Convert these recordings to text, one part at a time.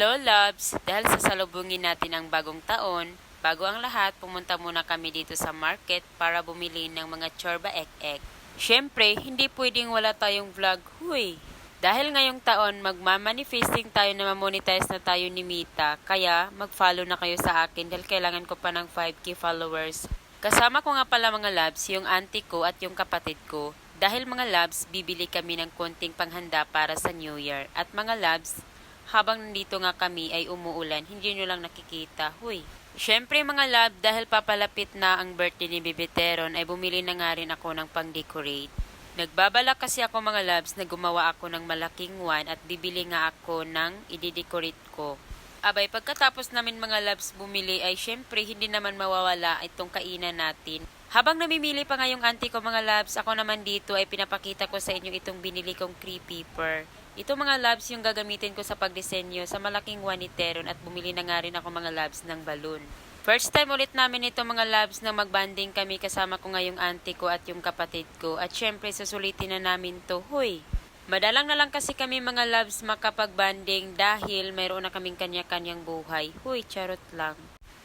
Hello loves! Dahil sasalubungin natin ang bagong taon, bago ang lahat, pumunta muna kami dito sa market para bumili ng mga chorba ek-ek. Syempre, hindi pwedeng wala tayong vlog, huy! Dahil ngayong taon, magmamanifesting tayo na mamonetize na tayo ni Mita, kaya mag-follow na kayo sa akin dahil kailangan ko pa ng 5k followers. Kasama ko nga pala mga loves, yung auntie ko at yung kapatid ko. Dahil mga loves, bibili kami ng konting panghanda para sa New Year. At mga loves, habang nandito nga kami ay umuulan, hindi nyo lang nakikita. Huy! Syempre mga love, dahil papalapit na ang birthday ni Bibiteron ay bumili na nga rin ako ng pang-decorate. Nagbabalak kasi ako mga loves na gumawa ako ng malaking one at bibili nga ako ng i-decorate ko. Abay, pagkatapos namin mga loves bumili ay syempre hindi naman mawawala itong kainan natin. Habang namimili pa nga yung auntie ko mga loves, ako naman dito ay pinapakita ko sa inyo itong binili kong creepy paper. Ito mga loves yung gagamitin ko sa pagdisenyo sa malaking one ni Teron at bumili na nga rin ako mga loves ng balloon. First time ulit namin ito mga loves na magbanding kami kasama ko nga yung auntie ko at yung kapatid ko at syempre susulitin na namin to, huy! Madalang na lang kasi kami mga loves makapagbanding dahil mayroon na kaming kanya-kanyang buhay. Huy, charot lang.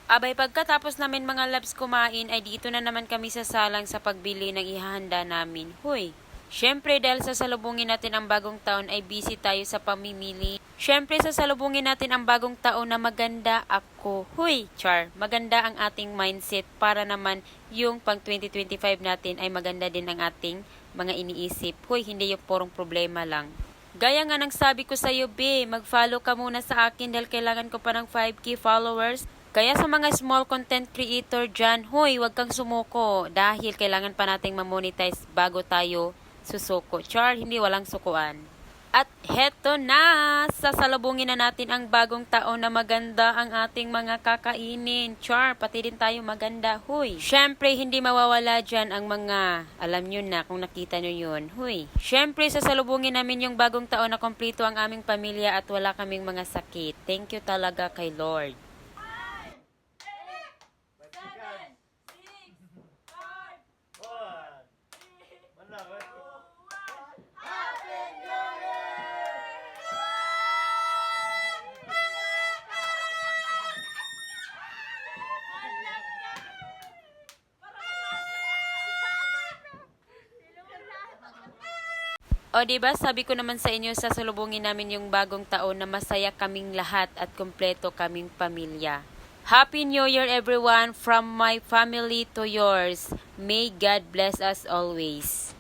Abay, pagkatapos namin mga loves kumain ay dito na naman kami sasalang sa pagbili ng ihahanda namin. Huy! Syempre dahil sasalubungin natin ang bagong taon ay busy tayo sa pamimili. Syempre sasalubungin natin ang bagong taon na maganda ako. Huy! Char! Maganda ang ating mindset para naman yung pang 2025 natin ay maganda din ang ating mga iniisip. Huy! Hindi yung purong problema lang. Gaya nga ng sabi ko sa iyo, be, mag-follow ka muna sa akin dahil kailangan ko pa ng 5k followers. Kaya sa mga small content creator dyan, huy, wag kang sumuko dahil kailangan pa nating mamonetize bago tayo susuko. Char, hindi walang sukuan. At heto na, sasalubungin na natin ang bagong taon na maganda ang ating mga kakainin. Char, pati din tayo maganda. Huy. Syempre, hindi mawawala dyan ang mga, alam nyo na kung nakita nyo yun. Huy. Syempre, sasalubungin namin yung bagong taon na kompleto ang aming pamilya at wala kaming mga sakit. Thank you talaga kay Lord. O diba, sabi ko naman sa inyo, sasalubungin namin yung bagong taon na masaya kaming lahat at kumpleto kaming pamilya. Happy New Year everyone from my family to yours. May God bless us always.